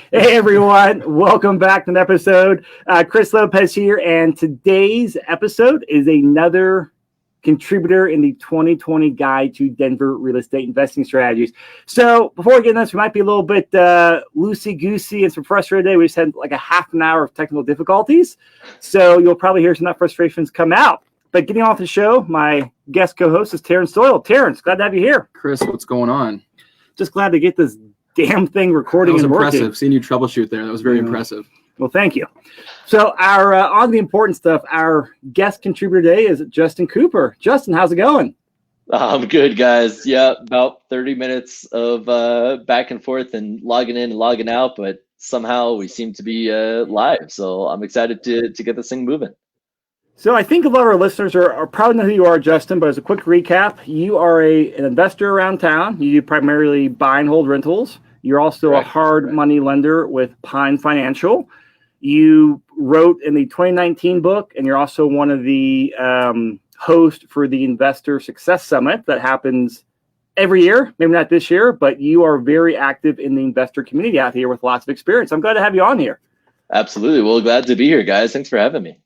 Hey everyone, welcome back to an episode. Chris Lopez here, and today's episode is another contributor in the 2020 Guide to Denver Real Estate Investing Strategies. So before we get into this, we might be a little bit loosey-goosey and some frustrated today. We just had like a half an hour of technical difficulties, so you'll probably hear some of that frustrations come out. But getting off the show, my guest co-host is Terrance Doyle. Terrance, glad to have you here. Chris, what's going on? Just glad to get this damn thing recording and working. That was impressive. Seeing you troubleshoot there. That was very impressive. Well, thank you. So our on the important stuff, our guest contributor today is Justin Cooper. Justin, how's it going? I'm good, guys. Yeah, about 30 minutes of back and forth and logging in and logging out, but somehow we seem to be live. So I'm excited to get this thing moving. So I think a lot of our listeners are probably know who you are, Justin, but as a quick recap, you are an investor around town. You do primarily buy and hold rentals. You're also a hard money lender with Pine Financial. You wrote in the 2019 book, and you're also one of the hosts for the Investor Success Summit that happens every year. Maybe not this year, but you are very active in the investor community out here with lots of experience. I'm glad to have you on here. Absolutely. Well, glad to be here, guys. Thanks for having me.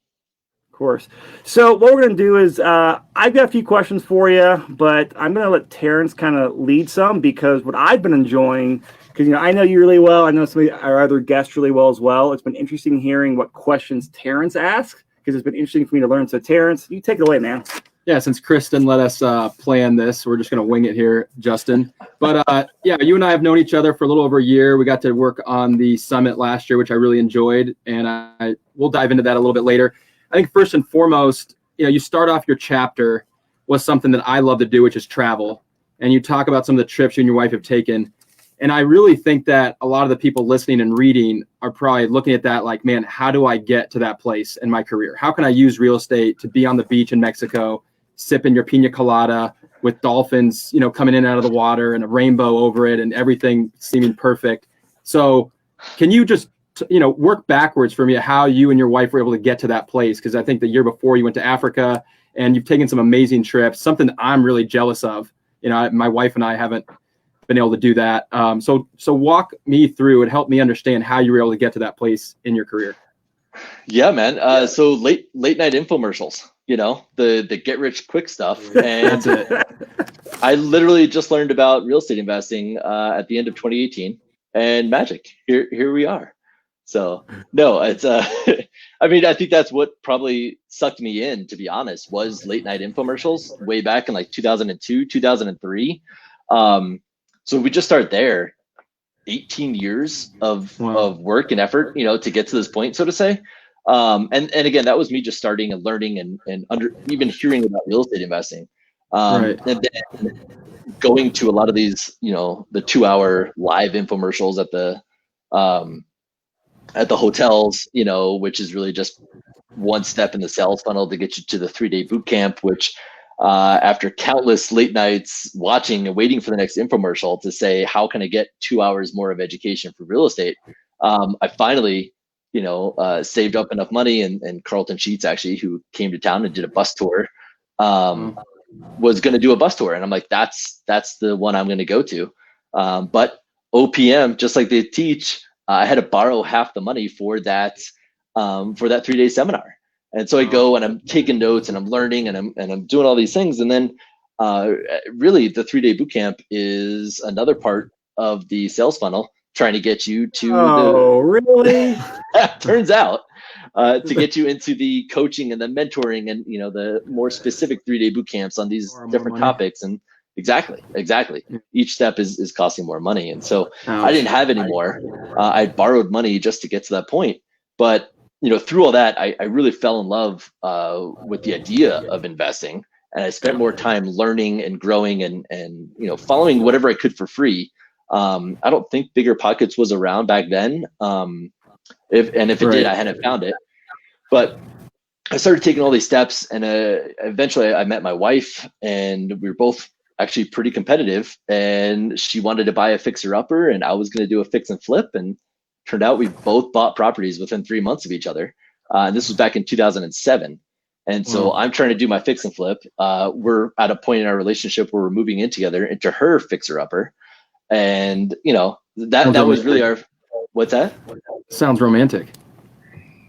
Course. So what we're going to do is I've got a few questions for you, but I'm going to let Terrance kind of lead some because what I've been enjoying, because I know you really well, I know some of our other guests really well as well. It's been interesting hearing what questions Terrance asks because it's been interesting for me to learn. So Terrance, you take it away, man. Yeah, since Chris didn't let us plan this, we're just going to wing it here, Justin. But yeah, you and I have known each other for a little over a year. We got to work on the summit last year, which I really enjoyed, and we'll dive into that a little bit later. I think first and foremost, you start off your chapter with something that I love to do, which is travel. And you talk about some of the trips you and your wife have taken. And I really think that a lot of the people listening and reading are probably looking at that like, man, how do I get to that place in my career? How can I use real estate to be on the beach in Mexico, sipping your pina colada with dolphins, coming in out of the water and a rainbow over it and everything seeming perfect. So can you just work backwards for me at how you and your wife were able to get to that place? Because I think the year before you went to Africa and you've taken some amazing trips, something that I'm really jealous of. My wife and I haven't been able to do that. So walk me through and help me understand how you were able to get to that place in your career. Yeah, man. So late night infomercials, the get rich quick stuff. And That's it. I literally just learned about real estate investing at the end of 2018 and magic. Here we are. So no, it's I mean, I think that's what probably sucked me in, to be honest, was late night infomercials way back in like 2002, 2003. So we just start there, 18 years of work and effort, to get to this point, so to say. And again, that was me just starting and learning and even hearing about real estate investing. And then going to a lot of these, the 2-hour live infomercials at the hotels, which is really just one step in the sales funnel to get you to the 3-day boot camp, which after countless late nights watching and waiting for the next infomercial to say, how can I get 2 hours more of education for real estate? I finally, saved up enough money and Carlton Sheets, actually, who came to town and did a bus tour, was going to do a bus tour. And I'm like, that's the one I'm going to go to. But OPM, just like they teach, I had to borrow half the money for that 3-day seminar. And so I go and I'm taking notes and I'm learning and I'm doing all these things. And then really the 3-day boot camp is another part of the sales funnel, trying to get you to really? Turns out to get you into the coaching and the mentoring and, the more specific 3-day boot camps on these different topics. And Exactly. Each step is costing more money. And so I didn't have any more. I borrowed money just to get to that point. But, through all that, I really fell in love with the idea of investing. And I spent more time learning and growing and following whatever I could for free. I don't think Bigger Pockets was around back then. If it did, I hadn't found it. But I started taking all these steps, and eventually I met my wife, and we were both actually pretty competitive, and she wanted to buy a fixer-upper and I was going to do a fix and flip, and turned out we both bought properties within 3 months of each other. And this was back in 2007. And so I'm trying to do my fix and flip. We're at a point in our relationship where we're moving in together into her fixer-upper. And, that was really What's that? Sounds romantic.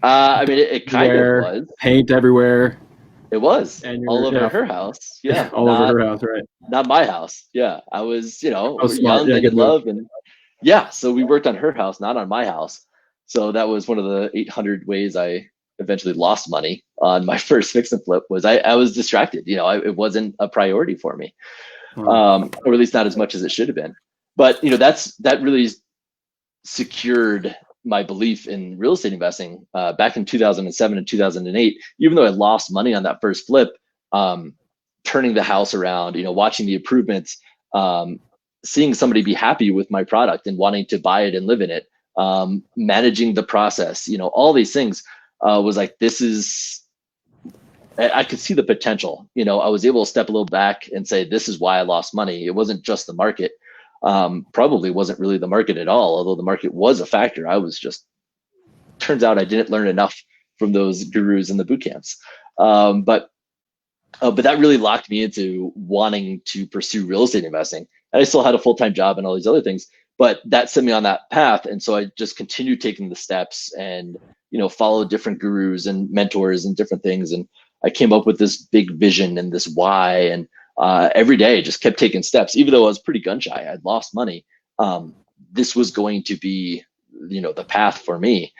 I mean, it kind of was. Paint everywhere. It was And all over her house. Yeah. All over her house, right? Not my house. Yeah. I was, Oh, smart. young Yeah, and good in move. love. And yeah, so we worked on her house, not on my house. So that was one of the 800 ways I eventually lost money on my first fix and flip was I was distracted. It wasn't a priority for me, or at least not as much as it should have been. But, that really secured my belief in real estate investing back in 2007 and 2008. Even though I lost money on that first flip, turning the house around, watching the improvements, seeing somebody be happy with my product and wanting to buy it and live in it, managing the process, all these things was like, I could see the potential. I was able to step a little back and say, this is why I lost money. It wasn't just the market. Probably wasn't really the market at all, although the market was a factor. Turns out I didn't learn enough from those gurus in the boot camps. But that really locked me into wanting to pursue real estate investing. And I still had a full-time job and all these other things, but that set me on that path. And so I just continued taking the steps and, followed different gurus and mentors and different things. And I came up with this big vision and this why. And every day just kept taking steps, even though I was pretty gun shy. I'd lost money. This was going to be, the path for me.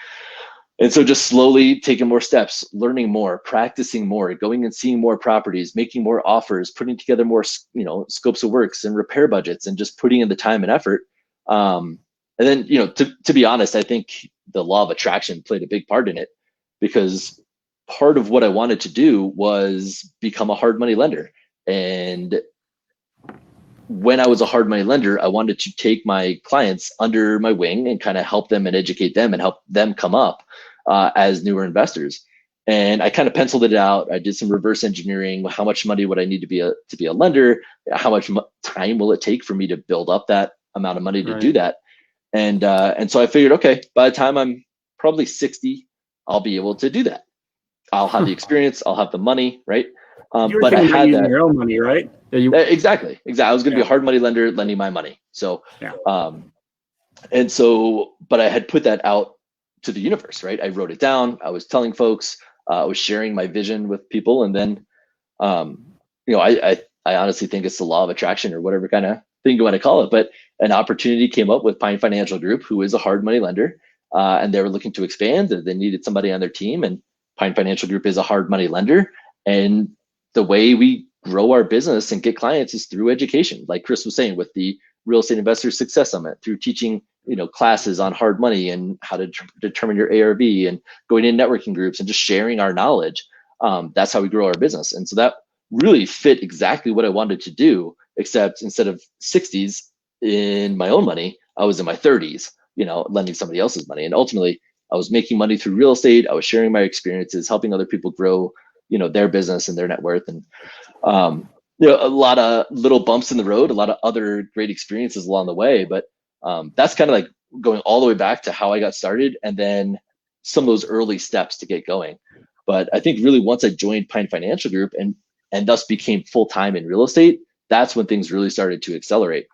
And so just slowly taking more steps, learning more, practicing more, going and seeing more properties, making more offers, putting together more, scopes of works and repair budgets, and just putting in the time and effort. And then, to be honest, I think the law of attraction played a big part in it, because part of what I wanted to do was become a hard money lender. And when I was a hard money lender, I wanted to take my clients under my wing and kind of help them and educate them and help them come up as newer investors. And I kind of penciled it out. I did some reverse engineering. How much money would I need to be a lender? How much time will it take for me to build up that amount of money to do that? And so I figured, okay, by the time I'm probably 60, I'll be able to do that. I'll have the experience. I'll have the money, right? You were but I thinking about had using that. your own money, right? Yeah, exactly. I was going to be a hard money lender, lending my money. So, and so, but I had put that out to the universe, right? I wrote it down. I was telling folks, I was sharing my vision with people. And then, I honestly think it's the law of attraction or whatever kind of thing you want to call it. But an opportunity came up with Pine Financial Group, who is a hard money lender. And they were looking to expand, and they needed somebody on their team. And Pine Financial Group is a hard money lender. And the way we grow our business and get clients is through education, like Chris was saying, with the Real Estate Investor Success Summit, through teaching classes on hard money and how to determine your ARV, and going in networking groups and just sharing our knowledge. That's how we grow our business. And so that really fit exactly what I wanted to do, except instead of 60s in my own money, I was in my 30s, lending somebody else's money. And ultimately, I was making money through real estate. I was sharing my experiences, helping other people grow their business and their net worth. And a lot of little bumps in the road, a lot of other great experiences along the way. But that's kind of like going all the way back to how I got started, and then some of those early steps to get going. But I think really once I joined Pine Financial Group and thus became full-time in real estate, that's when things really started to accelerate.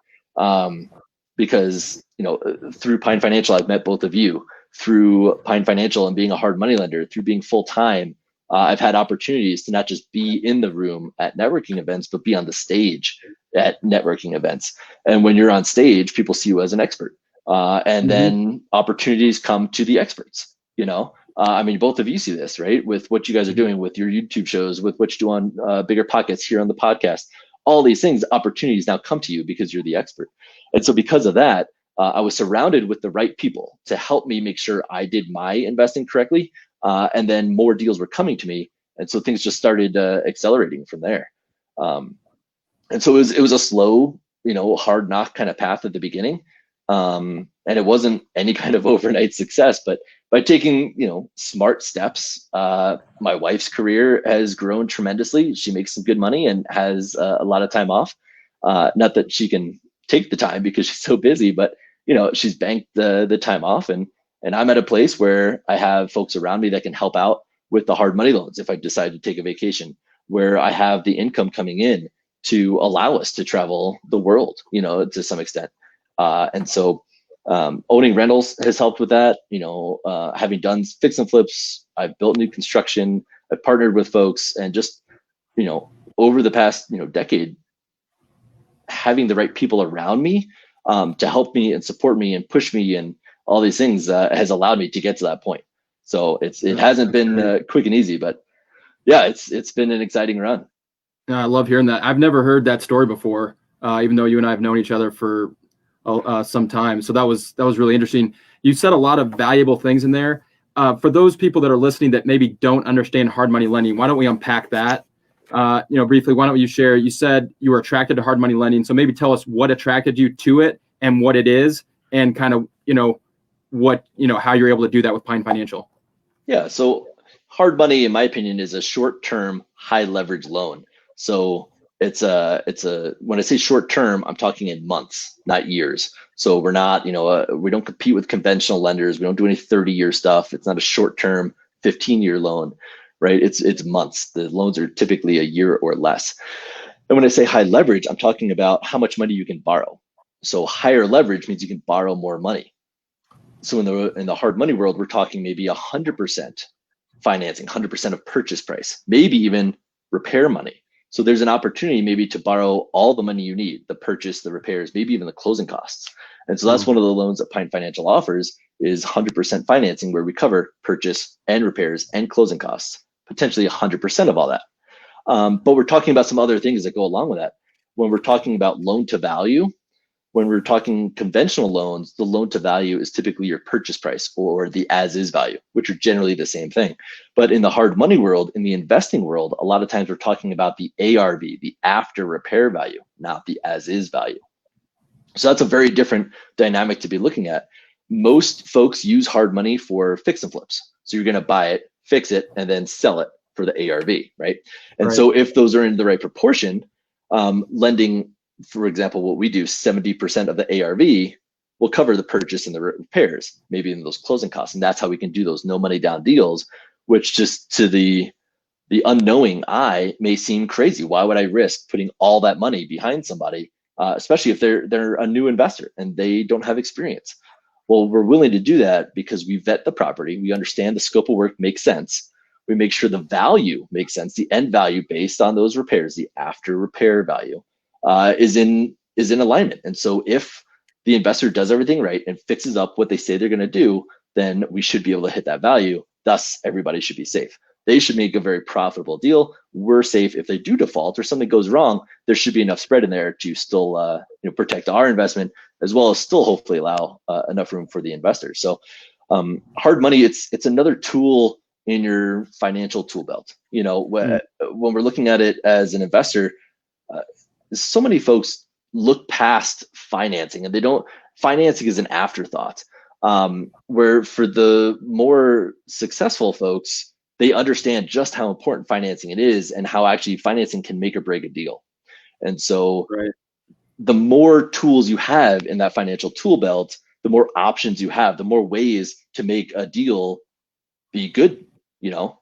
Because through Pine Financial, I've met both of you. Through Pine Financial and being a hard money lender, through being full-time, I've had opportunities to not just be in the room at networking events, but be on the stage at networking events. And when you're on stage, people see you as an expert. And then opportunities come to the experts, I mean, both of you see this, right? With what you guys are doing with your YouTube shows, with what you do on Bigger Pockets here on the podcast, all these things, opportunities now come to you because you're the expert. And so because of that, I was surrounded with the right people to help me make sure I did my investing correctly. And then more deals were coming to me. And so things just started accelerating from there. And so it was a slow, hard knock kind of path at the beginning. And it wasn't any kind of overnight success, but by taking, smart steps, my wife's career has grown tremendously. She makes some good money and has a lot of time off. Not that she can take the time because she's so busy, but she's banked the time off, and I'm at a place where I have folks around me that can help out with the hard money loans if I decide to take a vacation, where I have the income coming in to allow us to travel the world, to some extent. And so Owning rentals has helped with that. Having done fix and flips, I've built new construction, I've partnered with folks, and just, over the past, decade, having the right people around me to help me and support me and push me and all these things has allowed me to get to that point. So it hasn't been quick and easy, but yeah, it's been an exciting run. I love hearing that. I've never heard that story before, even though you and I have known each other for some time. So that was really interesting. You said a lot of valuable things in there. For those people that are listening that maybe don't understand hard money lending, why don't we unpack that? Briefly, why don't you share? You said you were attracted to hard money lending. So maybe tell us what attracted you to it and what it is, and kind of, how you're able to do that with Pine Financial. Yeah. So hard money, in my opinion, is a short-term, high leverage loan. So it's when I say short term, I'm talking in months, not years. So we're not, we don't compete with conventional lenders. We don't do any 30-year stuff. It's not a short term 15-year loan, right? It's months. The loans are typically a year or less. And when I say high leverage, I'm talking about how much money you can borrow. So higher leverage means you can borrow more money. So in the hard money world, we're talking maybe 100% financing, 100% of purchase price, maybe even repair money. So there's an opportunity maybe to borrow all the money you need, the purchase, the repairs, maybe even the closing costs. And so that's one of the loans that Pine Financial offers, is 100% financing, where we cover purchase and repairs and closing costs, potentially 100% of all that. But we're talking about some other things that go along with that. When we're talking about loan to value, when we're talking conventional loans, the loan to value is typically your purchase price or the as is value, which are generally the same thing. But in the hard money world, in the investing world, a lot of times we're talking about the ARV, the after repair value, not the as is value. So that's a very different dynamic to be looking at. Most folks use hard money for fix and flips. So you're going to buy it, fix it, and then sell it for the ARV, right? And so if those are in the right proportion, lending, for example, what we do, 70% of the ARV will cover the purchase and the repairs, maybe in those closing costs. And that's how we can do those no money down deals, which just to the unknowing eye may seem crazy. Why would I risk putting all that money behind somebody, especially if they're a new investor and they don't have experience? Well, we're willing to do that because we vet the property. We understand the scope of work makes sense. We make sure the value makes sense, the end value based on those repairs, the after repair value. Is in alignment. And so if the investor does everything right and fixes up what they say they're going to do, then we should be able to hit that value. Thus, everybody should be safe. They should make a very profitable deal. We're safe. If they do default or something goes wrong, there should be enough spread in there to still protect our investment, as well as still hopefully allow enough room for the investor. So hard money, it's another tool in your financial tool belt. When we're looking at it as an investor, so many folks look past financing and financing is an afterthought. Where for the more successful folks, they understand just how important financing it is and how actually financing can make or break a deal. And so the more tools you have in that financial tool belt, the more options you have, the more ways to make a deal be good,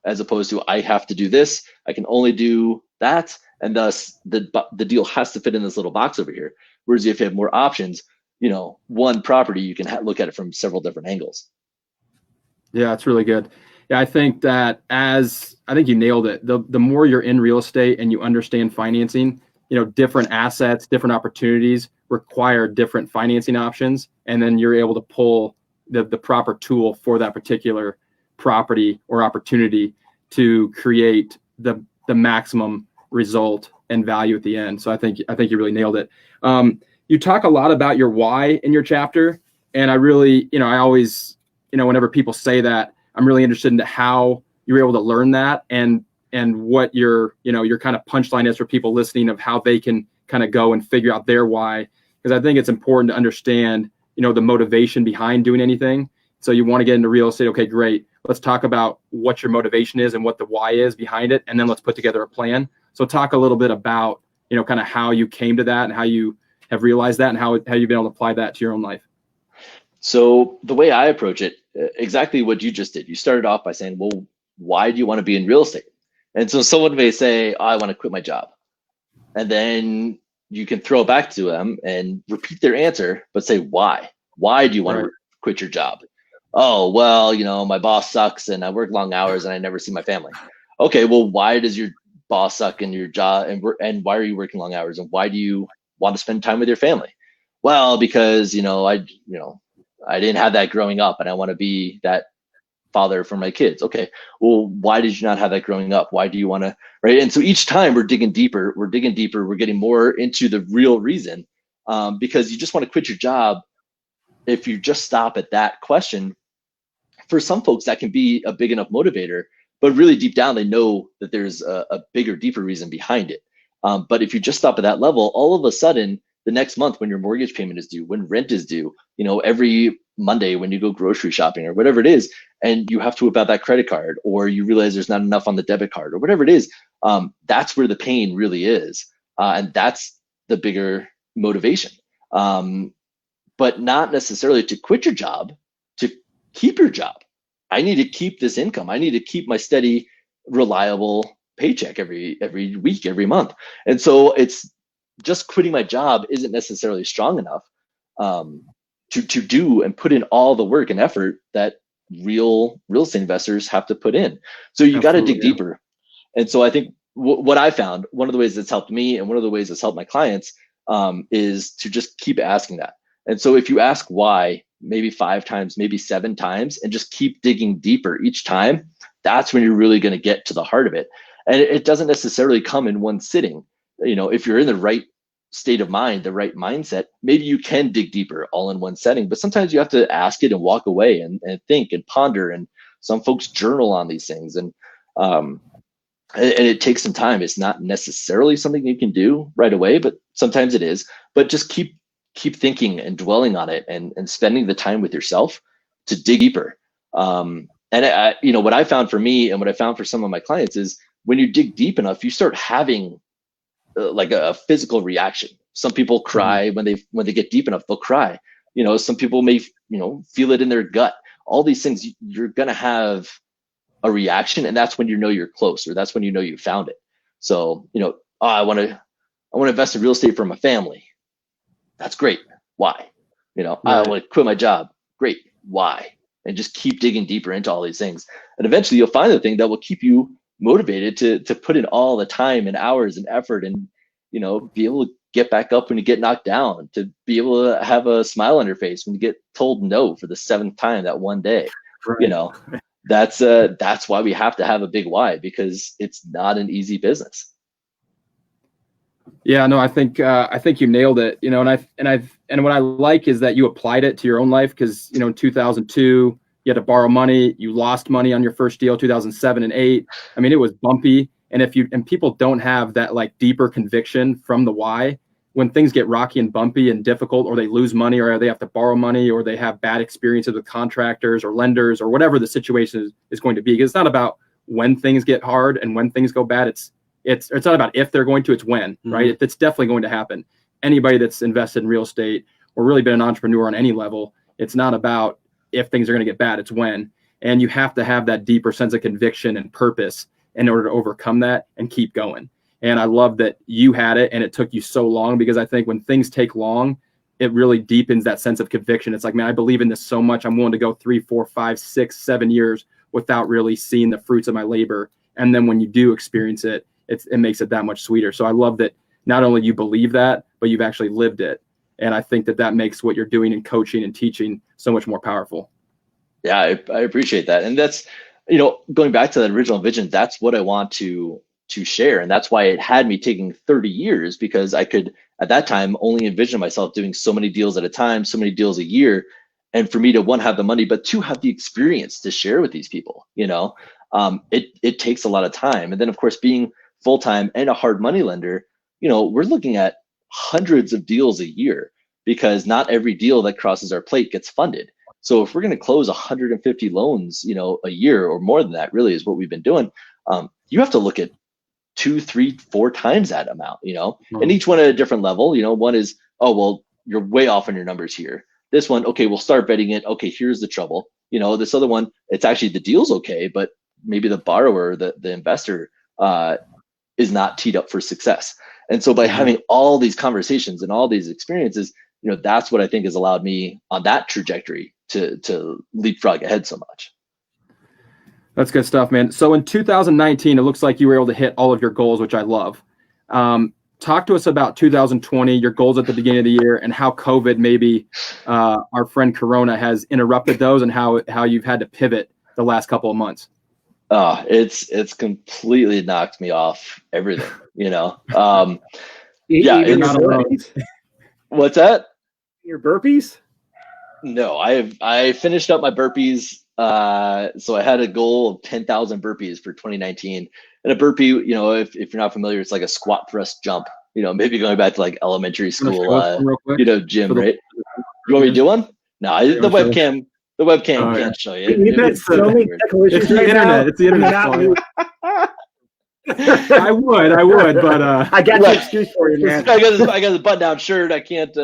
as opposed to I have to do this, I can only do that. And thus the deal has to fit in this little box over here. Whereas if you have more options, one property, you can look at it from several different angles. Yeah, it's really good. Yeah, I think you nailed it. The more you're in real estate and you understand financing, different assets, different opportunities require different financing options. And then you're able to pull the proper tool for that particular property or opportunity to create the maximum result and value at the end. So I think you really nailed it. You talk a lot about your why in your chapter, and I really, I always, whenever people say that, I'm really interested in how you were able to learn that and what your kind of punchline is for people listening of how they can kind of go and figure out their why, because I think it's important to understand, the motivation behind doing anything. So you want to get into real estate. Okay, great. Let's talk about what your motivation is and what the why is behind it. And then let's put together a plan. So talk a little bit about, kind of how you came to that and how you have realized that and how you've been able to apply that to your own life. So the way I approach it, exactly what you just did. You started off by saying, well, why do you want to be in real estate? And so someone may say, I want to quit my job. And then you can throw it back to them and repeat their answer, but say why. Why do you want Right. to quit your job? Oh, well, my boss sucks and I work long hours and I never see my family. Okay, well, why does your boss suck in your job, and why are you working long hours, and why do you want to spend time with your family? Well, because I didn't have that growing up and I want to be that father for my kids. Okay, well, why did you not have that growing up? Why do you want to, right? And so each time we're digging deeper, we're getting more into the real reason, because you just want to quit your job. If you just stop at that question, for some folks that can be a big enough motivator, but really deep down they know that there's a bigger, deeper reason behind it. But if you just stop at that level, all of a sudden the next month when your mortgage payment is due, when rent is due, every Monday when you go grocery shopping or whatever it is, and you have to whip out that credit card, or you realize there's not enough on the debit card or whatever it is, that's where the pain really is. And that's the bigger motivation. But not necessarily to quit your job, to keep your job. I need to keep this income. I need to keep my steady, reliable paycheck every week, every month. And so it's just quitting my job isn't necessarily strong enough to do and put in all the work and effort that real estate investors have to put in. So you got to dig deeper. And so I think what I found, one of the ways that's helped me and one of the ways that's helped my clients, is to just keep asking that. And so if you ask why, maybe 5 times, maybe 7 times, and just keep digging deeper each time, that's when you're really going to get to the heart of it. And it doesn't necessarily come in one sitting. If you're in the right state of mind, the right mindset, maybe you can dig deeper all in one setting, but sometimes you have to ask it and walk away and think and ponder. And some folks journal on these things, and it takes some time. It's not necessarily something you can do right away, but sometimes it is. But just keep thinking and dwelling on it, and spending the time with yourself to dig deeper. And what I found for me and what I found for some of my clients is when you dig deep enough, you start having like a physical reaction. Some people cry when they get deep enough, they'll cry. Some people may, feel it in their gut. All these things, you're going to have a reaction, and that's when you're close, or that's when you found it. So, I want to invest in real estate for my family. That's great. Why? I want to quit my job. Great. Why? And just keep digging deeper into all these things. And eventually you'll find the thing that will keep you motivated to put in all the time and hours and effort, and, be able to get back up when you get knocked down, to be able to have a smile on your face when you get told no for the 7th time that one day. Right. That's why we have to have a big why, because it's not an easy business. Yeah, no, I think you nailed it. And what I like is that you applied it to your own life, because in 2002 you had to borrow money, you lost money on your first deal, 2007 and 8. I mean, it was bumpy. And people don't have that like deeper conviction from the why, when things get rocky and bumpy and difficult, or they lose money, or they have to borrow money, or they have bad experiences with contractors or lenders, or whatever the situation is going to be. Because it's not about when things get hard and when things go bad. It's not about if they're going to, it's when, right? It's definitely going to happen. Anybody that's invested in real estate or really been an entrepreneur on any level, it's not about if things are going to get bad, it's when. And you have to have that deeper sense of conviction and purpose in order to overcome that and keep going. And I love that you had it and it took you so long, because I think when things take long, it really deepens that sense of conviction. It's like, man, I believe in this so much. I'm willing to go 3, 4, 5, 6, 7 years without really seeing the fruits of my labor. And then when you do experience it, it makes it that much sweeter. So I love that not only you believe that, but you've actually lived it. And I think that makes what you're doing in coaching and teaching so much more powerful. Yeah, I appreciate that. And that's, going back to that original vision, that's what I want to share. And that's why it had me taking 30 years, because I could, at that time, only envision myself doing so many deals at a time, so many deals a year. And for me to, 1, have the money, but 2, have the experience to share with these people, it takes a lot of time. And then, of course, being full-time and a hard money lender, we're looking at hundreds of deals a year, because not every deal that crosses our plate gets funded. So if we're going to close 150 loans, a year, or more than that, really is what we've been doing. You have to look at 2, 3, 4 times that amount, and each one at a different level. One is, oh, well, you're way off on your numbers here. This one, okay, we'll start betting it. Okay, here's the trouble. This other one, it's actually the deal's okay, but maybe the borrower, the investor, is not teed up for success. And so by having all these conversations and all these experiences, that's what I think has allowed me on that trajectory to leapfrog ahead so much. That's good stuff, man. So in 2019, it looks like you were able to hit all of your goals, which I love. Talk to us about 2020, your goals at the beginning of the year, and how COVID, maybe our friend Corona, has interrupted those, and how you've had to pivot the last couple of months. It's completely knocked me off everything, Yeah, it's not alone. What's that? Your burpees? No, I finished up my burpees. So I had a goal of 10,000 burpees for 2019. And a burpee, if you're not familiar, it's like a squat thrust jump. Maybe going back to like elementary school, gym, right? You want me to do one? No, the webcam can't show you. We've had so many technical issues. It's the internet. It's the internet. I would, but I got the excuse for you, man. I got a button-down shirt. I can't.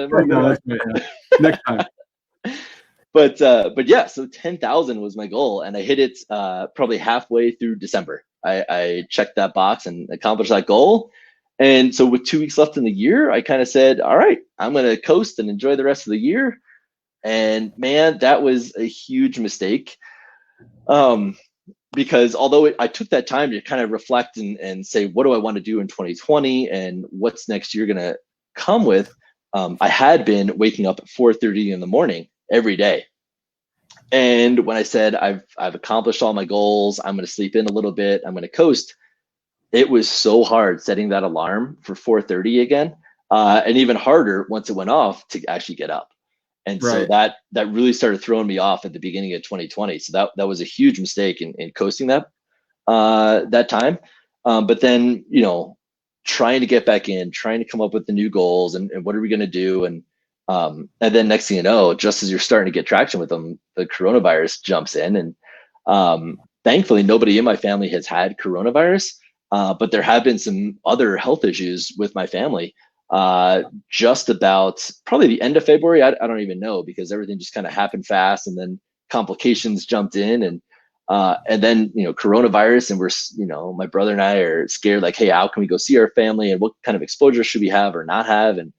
Next time. But yeah, so 10,000 was my goal, and I hit it probably halfway through December. I checked that box and accomplished that goal. And so with 2 weeks left in the year, I kind of said, all right, I'm going to coast and enjoy the rest of the year. And man, that was a huge mistake. Because although I took that time to kind of reflect and say, what do I want to do in 2020 and what's next year going to come with, I had been waking up at 4:30 in the morning every day. And when I said I've accomplished all my goals, I'm going to sleep in a little bit, I'm going to coast, it was so hard setting that alarm for 4:30 again, and even harder once it went off to actually get up. And so that really started throwing me off at the beginning of 2020. So that was a huge mistake in coasting that time. But then, trying to get back in, trying to come up with the new goals and what are we going to do? And then next thing you know, just as you're starting to get traction with them, the coronavirus jumps in. And thankfully, nobody in my family has had coronavirus, but there have been some other health issues with my family. Just about probably the end of February, I don't even know, because everything just kind of happened fast, and then complications jumped in, and then coronavirus, and we're my brother and I are scared, like, hey, how can we go see our family, and what kind of exposure should we have or not have, and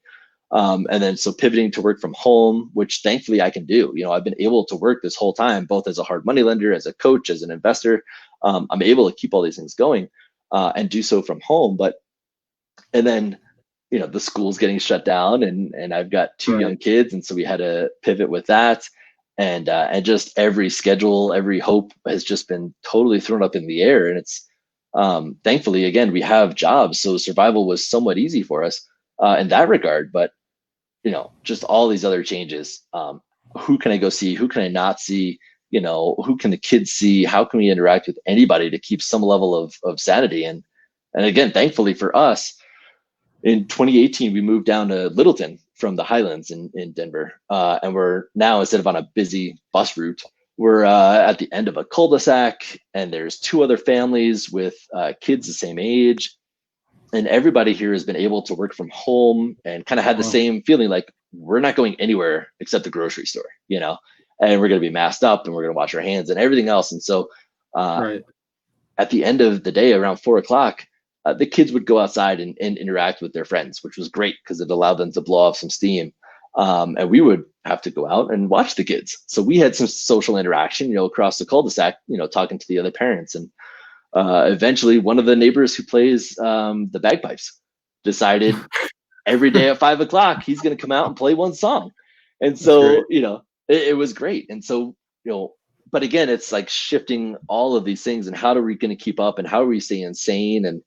then so pivoting to work from home, which thankfully I can do. I've been able to work this whole time, both as a hard money lender, as a coach, as an investor. I'm able to keep all these things going and do so from home, and then the school's getting shut down, and I've got two young kids, and so we had to pivot with that, and just every schedule, every hope has just been totally thrown up in the air. And it's thankfully, again, we have jobs, so survival was somewhat easy for us in that regard. But just all these other changes. Who can I go see? Who can I not see? Who can the kids see? How can we interact with anybody to keep some level of sanity? And again, thankfully for us, in 2018, we moved down to Littleton from the Highlands in Denver. And we're now, instead of on a busy bus route, we're at the end of a cul-de-sac, and there's two other families with kids the same age. And everybody here has been able to work from home and kind of had the same feeling, like we're not going anywhere except the grocery store, and we're going to be masked up, and we're going to wash our hands and everything else. And so at the end of the day, around 4:00, the kids would go outside and interact with their friends, which was great because it allowed them to blow off some steam. And we would have to go out and watch the kids. So we had some social interaction, across the cul-de-sac, talking to the other parents. And eventually one of the neighbors who plays the bagpipes decided every day at 5:00, he's going to come out and play one song. And so, it was great. And so, but again, it's like shifting all of these things, and how are we going to keep up, and how are we staying sane? And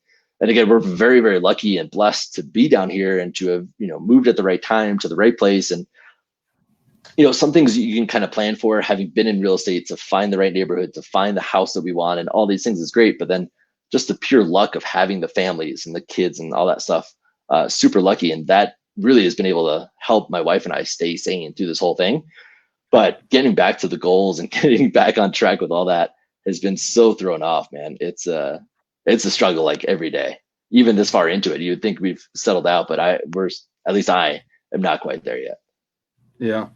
again, we're very, very lucky and blessed to be down here and to have, moved at the right time to the right place. And, some things you can kind of plan for, having been in real estate, to find the right neighborhood, to find the house that we want, and all these things is great. But then just the pure luck of having the families and the kids and all that stuff, super lucky. And that really has been able to help my wife and I stay sane through this whole thing. But getting back to the goals and getting back on track with all that has been so thrown off, man. It's a struggle, like every day. Even this far into it, you would think we've settled out, but at least I am not quite there yet. Yeah.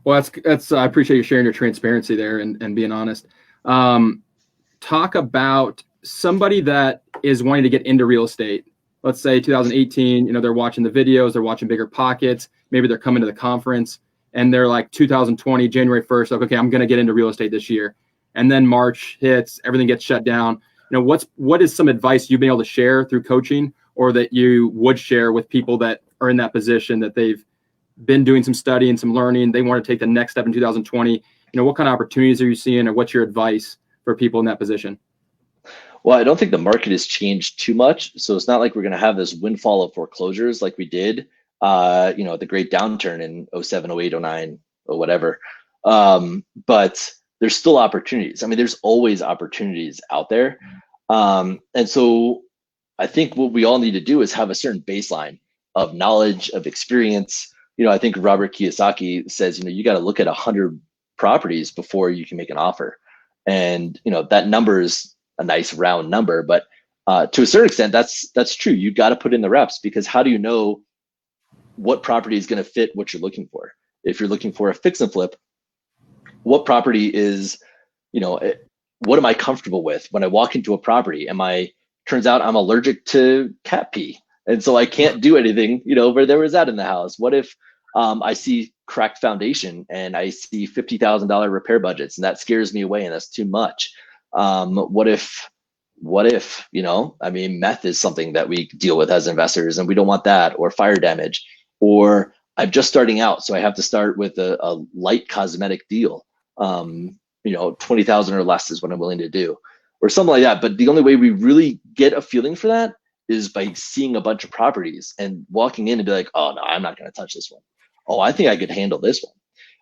Well, that's I appreciate you sharing your transparency there and being honest. Talk about somebody that is wanting to get into real estate. Let's say 2018, they're watching the videos, they're watching Bigger Pockets. maybe they're coming to the conference and they're like 2020, January 1st, like, okay, I'm going to get into real estate this year. And then March hits, everything gets shut down. What is some advice you've been able to share through coaching, or that you would share with people that are in that position, that they've been doing some study and some learning, they want to take the next step in 2020? What kind of opportunities are you seeing, or what's your advice for people in that position? Well, I don't think the market has changed too much. So it's not like we're going to have this windfall of foreclosures like we did, the great downturn in 07, 08, 09, or whatever. But there's still opportunities. I mean, there's always opportunities out there. And so I think what we all need to do is have a certain baseline of knowledge, of experience. I think Robert Kiyosaki says, you got to look at 100 properties before you can make an offer. And, that number is a nice round number, but to a certain extent, that's true. You got to put in the reps, because how do you know what property is going to fit what you're looking for? If you're looking for a fix and flip, what property is, what am I comfortable with when I walk into a property? Turns out I'm allergic to cat pee, and so I can't do anything, where there was that in the house. What if I see cracked foundation and I see $50,000 repair budgets, and that scares me away and that's too much? What if, meth is something that we deal with as investors and we don't want that, or fire damage, or I'm just starting out, so I have to start with a light cosmetic deal. 20,000 or less is what I'm willing to do, or something like that. But the only way we really get a feeling for that is by seeing a bunch of properties and walking in and be like, oh no, I'm not going to touch this one. Oh, I think I could handle this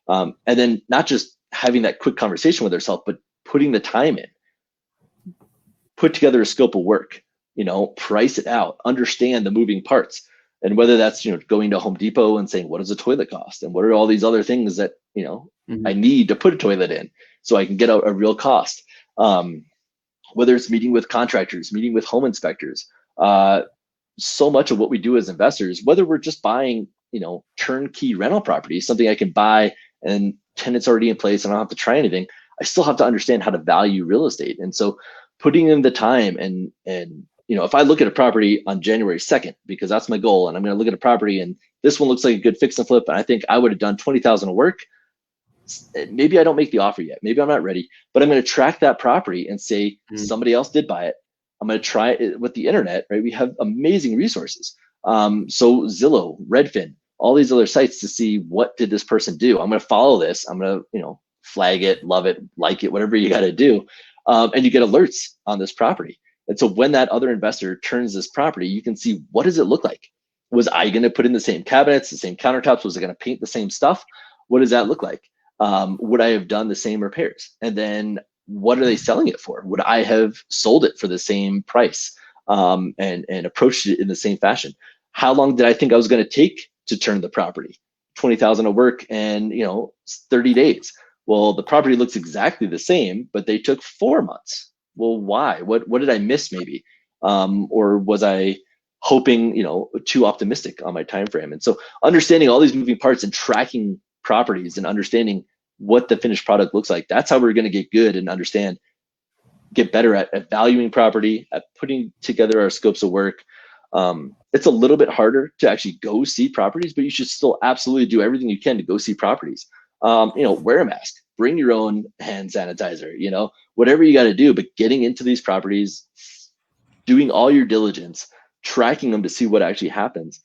one. And then not just having that quick conversation with herself, but putting the time in, put together a scope of work, price it out, understand the moving parts. And whether that's, going to Home Depot and saying, what does a toilet cost? And what are all these other things that, I need to put a toilet in so I can get a real cost. Whether it's meeting with contractors, meeting with home inspectors, so much of what we do as investors, whether we're just buying, turnkey rental property, something I can buy and tenants already in place and I don't have to try anything, I still have to understand how to value real estate. And so putting in the time and if I look at a property on January 2nd, because that's my goal, and I'm going to look at a property and this one looks like a good fix and flip, and I think I would have done 20,000 of work, maybe I don't make the offer yet. Maybe I'm not ready, but I'm going to track that property and say somebody else did buy it. I'm going to try it with the internet, right? We have amazing resources. So Zillow, Redfin, all these other sites to see what did this person do. I'm going to follow this. I'm going to, flag it, love it, like it, whatever you got to do. And you get alerts on this property. And so when that other investor turns this property, you can see, what does it look like? Was I going to put in the same cabinets, the same countertops? Was I going to paint the same stuff? What does that look like? Would I have done the same repairs? And then what are they selling it for? Would I have sold it for the same price and approached it in the same fashion? How long did I think I was going to take to turn the property? 20,000 of work and 30 days. Well, the property looks exactly the same, but they took 4 months. Well, why? What did I miss maybe? Or was I hoping, too optimistic on my time frame? And so understanding all these moving parts and tracking properties and understanding what the finished product looks like, that's how we're going to get good and get better at valuing property, at putting together our scopes of work. It's a little bit harder to actually go see properties, but you should still absolutely do everything you can to go see properties. Wear a mask, bring your own hand sanitizer, whatever you got to do, but getting into these properties, doing all your diligence, tracking them to see what actually happens.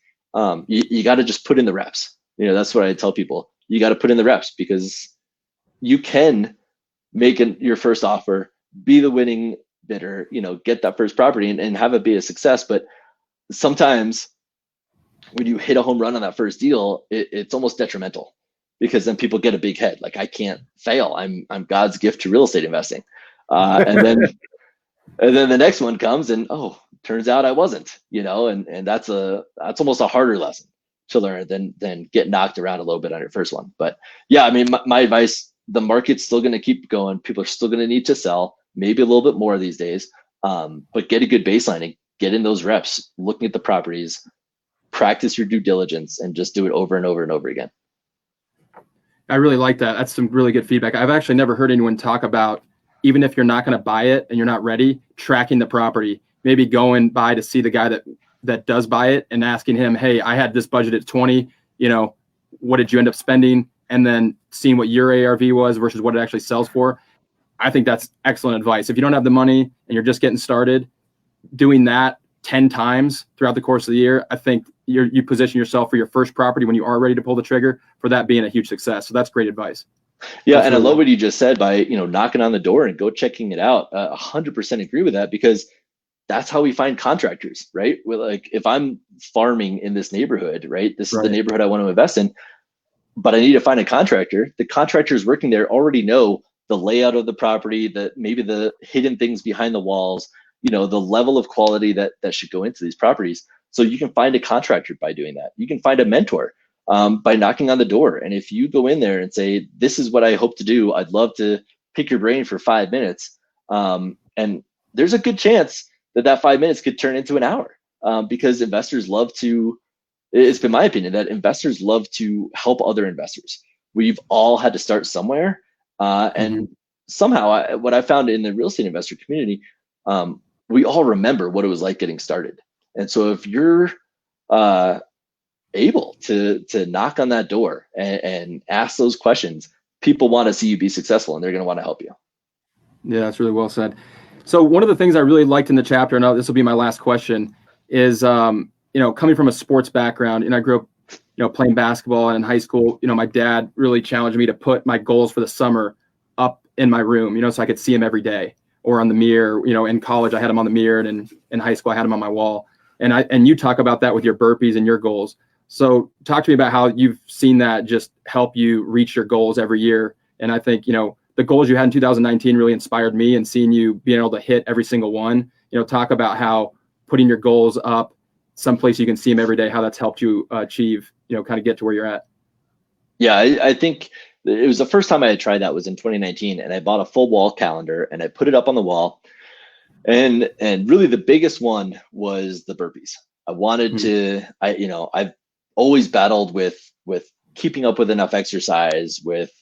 You got to just put in the reps. That's what I tell people. You got to put in the reps, because you can make your first offer, be the winning bidder, get that first property and have it be a success. But sometimes when you hit a home run on that first deal, it's almost detrimental, because then people get a big head. Like, I can't fail. I'm God's gift to real estate investing. And then the next one comes and, turns out I wasn't, and that's almost a harder lesson to learn than get knocked around a little bit on your first one. But yeah, I mean, my advice, the market's still going to keep going. People are still going to need to sell, maybe a little bit more these days, but get a good baseline and get in those reps, looking at the properties, practice your due diligence, and just do it over and over and over again. I really like that. That's some really good feedback. I've actually never heard anyone talk about, even if you're not going to buy it and you're not ready, tracking the property, maybe going by to see the guy that does buy it and asking him, hey, I had this budget at 20, what did you end up spending, and then seeing what your ARV was versus what it actually sells for. I think that's excellent advice. If you don't have the money and you're just getting started, doing that 10 times throughout the course of the year, I think you position yourself for your first property when you are ready to pull the trigger for that being a huge success. So that's great advise. Yeah. That's And really I love what you just said by, knocking on the door and go checking it out. 100% agree with that, because that's how we find contractors, right? We're like, if I'm farming in this neighborhood, right, this is the neighborhood I want to invest in, but I need to find a contractor. The contractors working there already know the layout of the property, maybe the hidden things behind the walls, the level of quality that should go into these properties. So you can find a contractor by doing that. You can find a mentor by knocking on the door. And if you go in there and say, this is what I hope to do, I'd love to pick your brain for 5 minutes. And there's a good chance that 5 minutes could turn into an hour, because investors love to, it's been my opinion that investors love to help other investors. We've all had to start somewhere. And somehow what I found in the real estate investor community, we all remember what it was like getting started. And so if you're able to knock on that door and ask those questions, people want to see you be successful, and they're going to want to help you. Yeah, that's really well said. So one of the things I really liked in the chapter, and this will be my last question, is coming from a sports background, and I grew up playing basketball, and in high school, my dad really challenged me to put my goals for the summer up in my room, so I could see them every day, or on the mirror. In college I had them on the mirror, and in high school I had them on my wall. And you talk about that with your burpees and your goals. So talk to me about how you've seen that just help you reach your goals every year. And I think, the goals you had in 2019 really inspired me, and seeing you being able to hit every single one. Talk about how putting your goals up someplace you can see them every day, how that's helped you achieve, kind of get to where you're at. Yeah, I think it was the first time I had tried that was in 2019, and I bought a full wall calendar and I put it up on the wall. And really the biggest one was the burpees. I wanted to, I've always battled with keeping up with enough exercise, with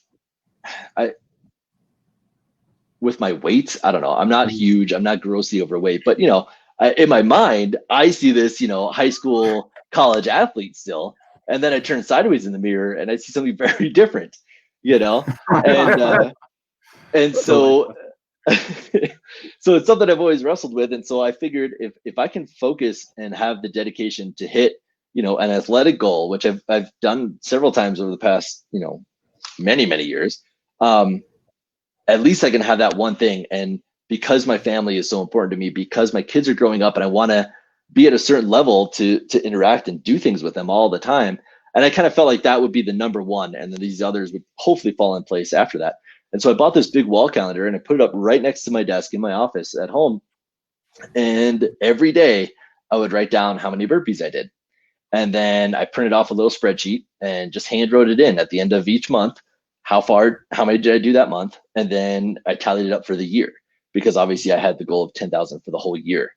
my weight. I don't know. I'm not huge. I'm not grossly overweight, but in my mind, I see this, high school, college athlete still, and then I turn sideways in the mirror and I see something very different, and so so it's something I've always wrestled with. And so I figured if I can focus and have the dedication to hit, an athletic goal, which I've done several times over the past, many years, at least I can have that one thing. And because my family is so important to me, because my kids are growing up and I want to be at a certain level to interact and do things with them all the time. And I kind of felt like that would be the number one. And then these others would hopefully fall in place after that. And so I bought this big wall calendar and I put it up right next to my desk in my office at home. And every day I would write down how many burpees I did. And then I printed off a little spreadsheet and just hand wrote it in at the end of each month. How many did I do that month? And then I tallied it up for the year, because obviously I had the goal of 10,000 for the whole year.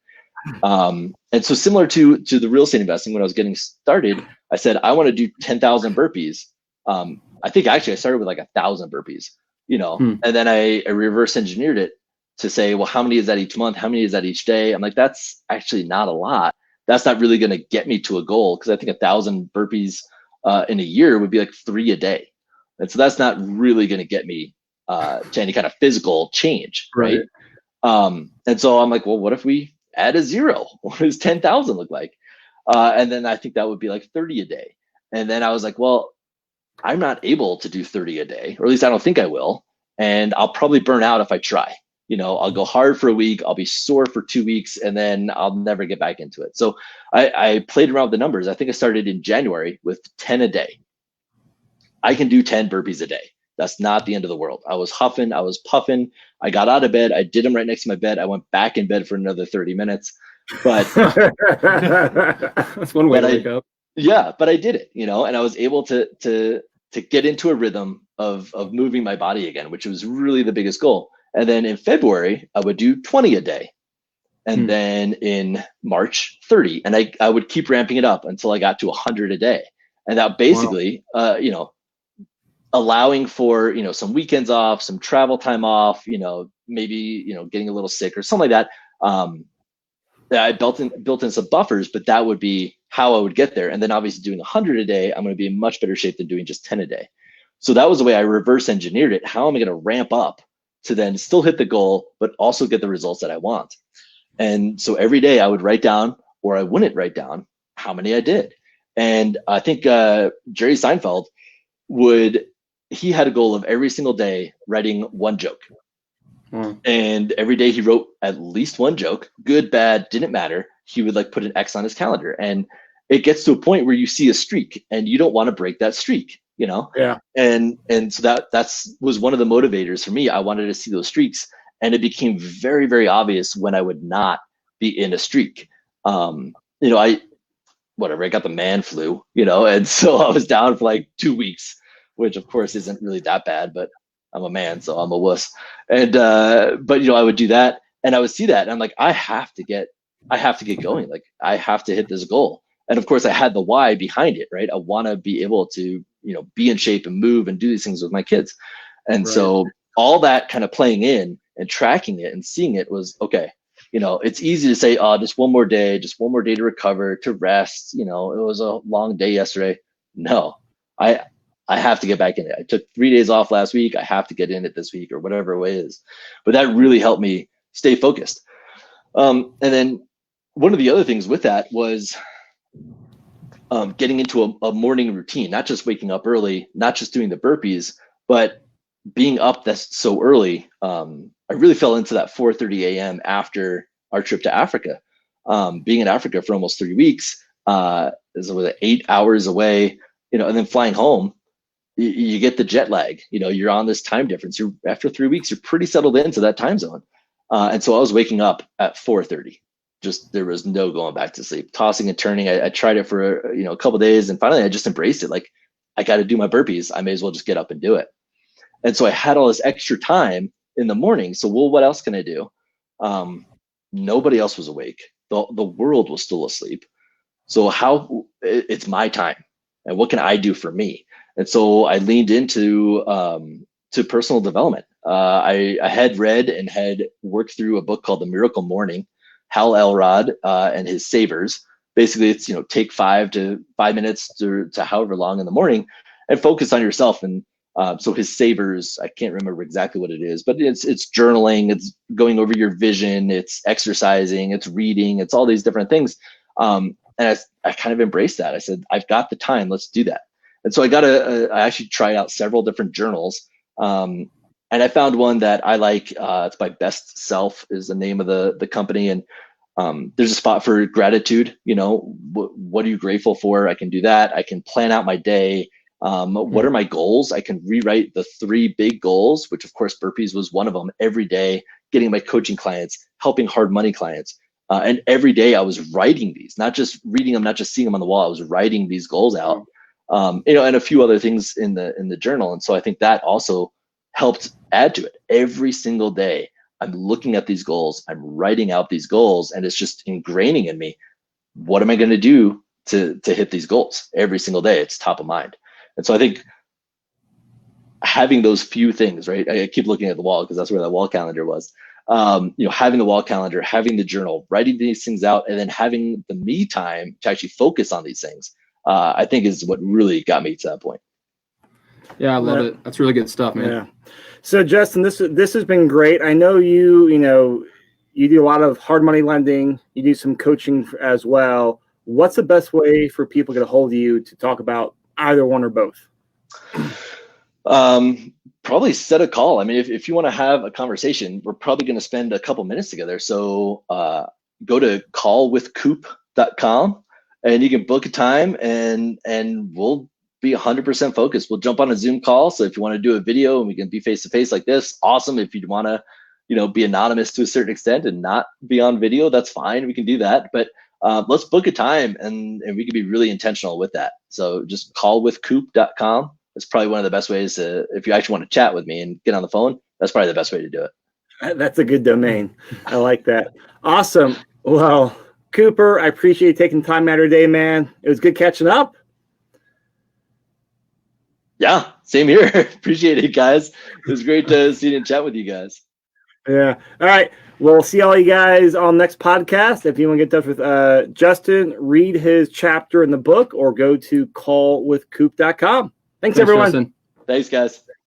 And so similar to the real estate investing, when I was getting started, I said, I want to do 10,000 burpees. I think actually I started with like 1,000 burpees, and then I reverse engineered it to say, well, how many is that each month? How many is that each day? I'm like, that's actually not a lot. That's not really going to get me to a goal, because I think 1,000 burpees in a year would be like 3 a day. And so that's not really going to get me to any kind of physical change, right? And so I'm like, well, what if we add a 0? What does 10,000 look like? And then I think that would be like 30 a day. And then I was like, well, I'm not able to do 30 a day, or at least I don't think I will. And I'll probably burn out if I try. I'll go hard for a week, I'll be sore for 2 weeks, and then I'll never get back into it. So I played around with the numbers. I think I started in January with 10 a day. I can do 10 burpees a day. That's not the end of the world. I was huffing, I was puffing. I got out of bed. I did them right next to my bed. I went back in bed for another 30 minutes. But that's one way to wake up. Yeah, but I did it, and I was able to get into a rhythm of moving my body again, which was really the biggest goal. And then in February, I would do 20 a day. And then in March, 30. And I would keep ramping it up until I got to 100 a day. And that basically, allowing for, some weekends off, some travel time off, maybe, getting a little sick or something like that. I built in some buffers, but that would be how I would get there. And then obviously doing 100 a day, I'm going to be in much better shape than doing just 10 a day. So that was the way I reverse engineered it. How am I going to ramp up to then still hit the goal, but also get the results that I want? And so every day I would write down, or I wouldn't write down, how many I did. And I think Jerry Seinfeld he had a goal of every single day writing one joke. And every day he wrote at least one joke, good, bad, didn't matter. He would like put an X on his calendar. And it gets to a point where you see a streak and you don't want to break that streak, you know? Yeah. And so that's was one of the motivators for me. I wanted to see those streaks. And it became very, very obvious when I would not be in a streak. You know, I got the man flu, you know, and so I was down for like 2 weeks, which of course isn't really that bad, but I'm a man, so I'm a wuss. And but you know, I would do that and I would see that and I'm like, I have to get going. Like I have to hit this goal. And of course I had the why behind it, right? I want to be able to, you know, be in shape and move and do these things with my kids. And so all that kind of playing in and tracking it and seeing it was okay. You know, it's easy to say, oh, just one more day to recover, to rest. You know, it was a long day yesterday. No, I have to get back in it. I took 3 days off last week. I have to get in it this week or whatever way it is. But that really helped me stay focused. And then one of the other things with that was getting into a morning routine, not just waking up early, not just doing the burpees, but being up that's so early. I really fell into that 4:30 a.m. after our trip to Africa. Being in Africa for almost 3 weeks, is 8 hours away, you know, and then flying home, you get the jet lag. You know, you're on this time difference. After 3 weeks, you're pretty settled into that time zone. And so I was waking up at 4:30. Just there was no going back to sleep, tossing and turning. I tried it for a couple of days, and finally I just embraced it. Like, I got to do my burpees. I may as well just get up and do it. And so I had all this extra time in the morning. So, well, what else can I do? Nobody else was awake. The world was still asleep. So it's my time, and what can I do for me? And so I leaned into to personal development. I had read and had worked through a book called The Miracle Morning, Hal Elrod and his savers. Basically, it's take 5 minutes to however long in the morning, and focus on yourself. And so his savers, I can't remember exactly what it is, but it's journaling, it's going over your vision, it's exercising, it's reading, it's all these different things. And I kind of embraced that. I said, I've got the time, let's do that. And so I actually tried out several different journals. And I found one that I like. It's by Best Self is the name of the company. And there's a spot for gratitude. What are you grateful for? I can do that. I can plan out my day. What are my goals? I can rewrite the 3 big goals, which of course burpees was one of them. Every day, getting my coaching clients, helping hard money clients. And every day I was writing these, not just reading them, not just seeing them on the wall. I was writing these goals out, and a few other things in the journal. And so I think that also helped add to it. Every single day, I'm looking at these goals, I'm writing out these goals, and it's just ingraining in me. What am I going to do to hit these goals? Every single day, it's top of mind. And so I think having those few things, right? I keep looking at the wall because that's where that wall calendar was. Having the wall calendar, having the journal, writing these things out, and then having the me time to actually focus on these things, I think is what really got me to that point. Yeah, I love it. That's really good stuff, man. Yeah. So Justin, this has been great. I know you do a lot of hard money lending. You do some coaching as well. What's the best way for people to get a hold of you to talk about either one or both? Probably set a call. I mean, if you want to have a conversation, we're probably going to spend a couple minutes together. So go to callwithcoop.com and you can book a time and we'll be 100% focused. We'll jump on a Zoom call. So if you want to do a video and we can be face to face like this, awesome. If you want to, be anonymous to a certain extent and not be on video, that's fine. We can do that. But let's book a time and we can be really intentional with that. So just callwithcoop.com. That's probably one of the best ways to, if you actually want to chat with me and get on the phone, that's probably the best way to do it. That's a good domain. I like that. Awesome. Well, Cooper, I appreciate you taking time out of your day, man. It was good catching up. Yeah, same here. Appreciate it, guys. It was great to see and chat with you guys. Yeah. All right. We'll see all you guys on next podcast. If you want to get in touch with Justin, read his chapter in the book or go to callwithcoop.com. Thanks everyone. Justin. Thanks, guys.